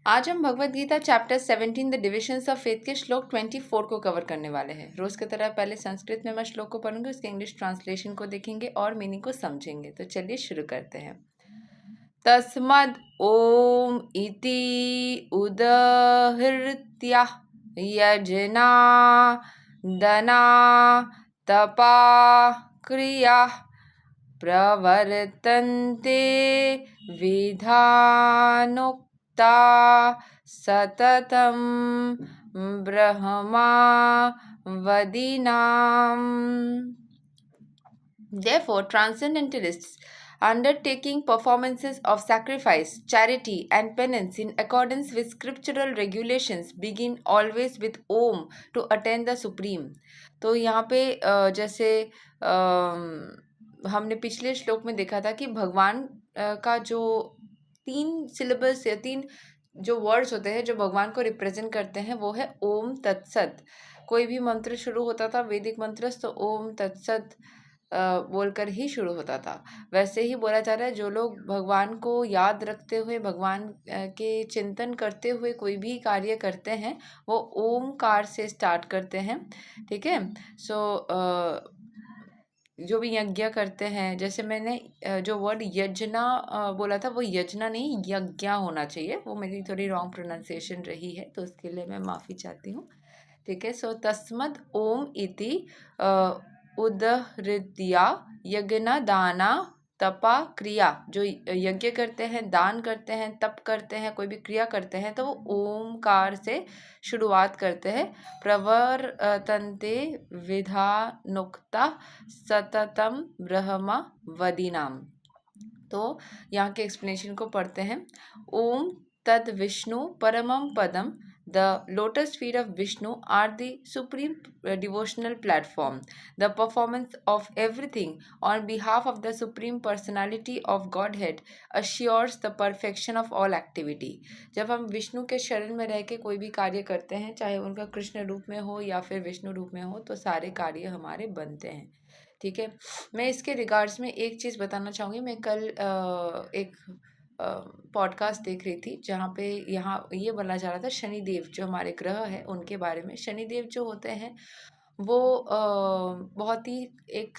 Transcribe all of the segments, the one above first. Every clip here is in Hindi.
आज हम Bhagwat Gita chapter 17 the divisions of faith के श्लोक 24 को कवर करने वाले हैं। रोज की तरह पहले संस्कृत में मैं श्लोक को पढ़ूंगी, उसके इंग्लिश ट्रांसलेशन को देखेंगे और मीनिंग को समझेंगे। तो चलिए शुरू करते हैं। तस्मद् ओम इति उदहृत्या यजना दना तपा क्रिया प्रवर्तन्ते विधानोक्ता सततं Brahma वदीनाम्। Therefore, transcendentalists undertaking performances of sacrifice, charity, and penance in accordance with scriptural regulations begin always with Om to attain the Supreme. तो यहाँ पे जैसे हमने पिछले श्लोक में देखा था कि भगवान का जो 3 सिलेबल्स या 3 जो वर्ड्स होते हैं जो भगवान को रिप्रेजेंट करते हैं वो है ओम तत्सत। कोई भी मंत्र शुरू होता था वैदिक मंत्र तो ओम तत्सत बोलकर ही शुरू होता था। वैसे ही बोला जा रहा है जो लोग भगवान को याद रखते हुए भगवान के चिंतन करते हुए कोई भी कार्य करते हैं वो ओमकार से स्टार्ट करते हैं। ठीक है। सो जो भी यज्ञ करते हैं, जैसे मैंने जो वर्ड यजना बोला था वो यजना नहीं यज्ञ होना चाहिए, वो मेरी थोड़ी रॉन्ग प्रोनाउंसिएशन रही है तो उसके लिए मैं माफ़ी चाहती हूँ। ठीक है। सो तस्मद ओम इति उदहृत्या यज्ञ दाना तपा क्रिया, जो यज्ञ करते हैं, दान करते हैं, तप करते हैं, कोई भी क्रिया करते हैं तो वो ओमकार से शुरुआत करते हैं। प्रवर्तन्ते विधानोक्ता सततम ब्रह्मा वदीनाम। तो यहाँ के एक्सप्लेनेशन को पढ़ते हैं। ओम तद विष्णु परमम पदम, the lotus feet of Vishnu are the supreme devotional platform. The performance of everything on behalf of the supreme personality of Godhead assures the perfection of all activity. जब हम विष्णु के शरण में रह के कोई भी कार्य करते हैं, चाहे उनका कृष्ण रूप में हो या फिर विष्णु रूप में हो, तो सारे कार्य हमारे बनते हैं। ठीक है। मैं इसके रिगार्ड्स में एक चीज़ बताना चाहूँगी। मैं कल एक पॉडकास्ट देख रही थी जहाँ पे यहाँ ये बोला जा रहा था शनिदेव जो हमारे ग्रह है उनके बारे में। शनिदेव जो होते हैं वो बहुत ही एक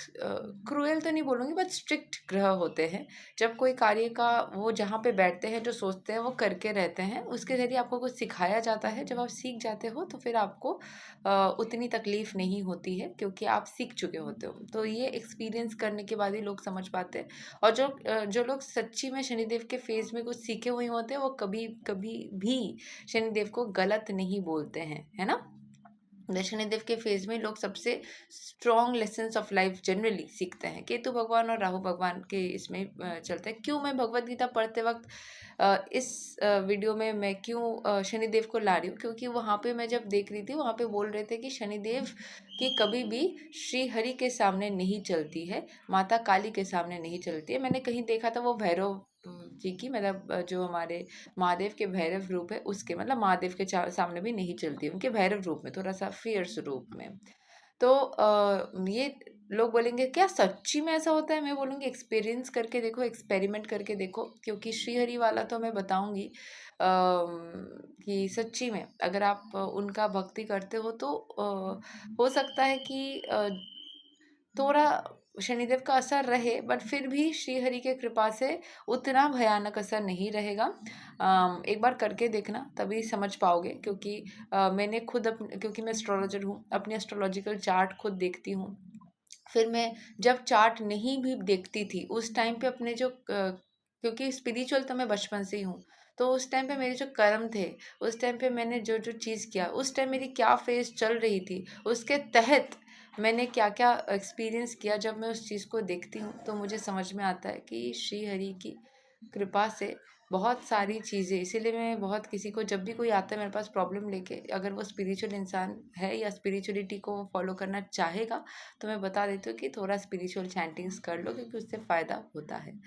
क्रूएल तो नहीं बोलूँगी बट स्ट्रिक्ट ग्रह होते हैं। जब कोई कार्य का वो जहाँ पे बैठते हैं जो सोचते हैं वो करके रहते हैं, उसके ज़रिए आपको कुछ सिखाया जाता है। जब आप सीख जाते हो तो फिर आपको उतनी तकलीफ़ नहीं होती है क्योंकि आप सीख चुके होते हो। तो ये एक्सपीरियंस करने के बाद ही लोग समझ पाते हैं। और जो लोग सच्ची में शनिदेव के फेज़ में कुछ सीखे हुए होते हैं वो कभी कभी भी शनिदेव को गलत नहीं बोलते हैं, है ना। शनिदेव के फेज में लोग सबसे strong lessons of life generally सीखते हैं। केतु भगवान और राहु भगवान के इसमें चलते हैं। क्यों मैं भगवत गीता पढ़ते वक्त इस वीडियो में मैं क्यों शनिदेव को ला रही हूँ, क्योंकि वहाँ पे मैं जब देख रही थी वहाँ पे बोल रहे थे कि शनिदेव की कभी भी श्री हरि के सामने नहीं चलती है, माता काली के सामने नहीं चलती है। मैंने कहीं देखा था वो भैरव जी की, मतलब जो हमारे महादेव के भैरव रूप है उसके, मतलब महादेव के सामने भी नहीं चलती, उनके भैरव रूप में, थोड़ा सा फियर्स रूप में। तो ये लोग बोलेंगे क्या सच्ची में ऐसा होता है? मैं बोलूँगी एक्सपीरियंस करके देखो, एक्सपेरिमेंट करके देखो, क्योंकि श्रीहरि वाला तो मैं बताऊँगी कि सच्ची में अगर आप उनका भक्ति करते हो तो हो सकता है कि थोड़ा शनिदेव का असर रहे, बट फिर भी श्रीहरि के कृपा से उतना भयानक असर नहीं रहेगा। एक बार करके देखना तभी समझ पाओगे, क्योंकि मैंने खुद क्योंकि मैं एस्ट्रोलॉजर हूँ, अपनी एस्ट्रोलॉजिकल चार्ट खुद देखती हूँ। फिर मैं जब चार्ट नहीं भी देखती थी उस टाइम पे अपने जो क्योंकि स्पिरिचुअल तो मैं बचपन से ही हूँ, तो उस टाइम पे मेरे जो कर्म थे, उस टाइम पे मैंने जो जो चीज़ किया, उस टाइम मेरी क्या फेज चल रही थी, उसके तहत मैंने क्या क्या एक्सपीरियंस किया, जब मैं उस चीज़ को देखती हूँ तो मुझे समझ में आता है कि श्री हरि की कृपा से बहुत सारी चीज़ें, इसीलिए मैं बहुत किसी को जब भी कोई आता है मेरे पास प्रॉब्लम लेके, अगर वो स्पिरिचुअल इंसान है या स्पिरिचुअलिटी को फॉलो करना चाहेगा तो मैं बता देती हूँ कि थोड़ा स्पिरिचुअल चैंटिंग्स कर लो, क्योंकि उससे फ़ायदा होता है।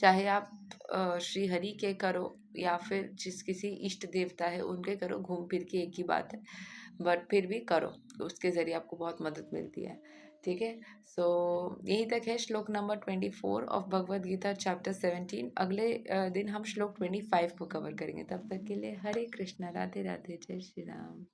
चाहे आप श्री हरि के करो या फिर जिस किसी इष्ट देवता है उनके करो, घूम फिर के एक ही बात है, बट फिर भी करो, उसके ज़रिए आपको बहुत मदद मिलती है। ठीक है। सो यही तक है श्लोक number 24 of Bhagavad Gita chapter 17। अगले दिन हम श्लोक 25 को कवर करेंगे। तब तक के लिए हरे कृष्णा, राधे राधे, जय श्री राम।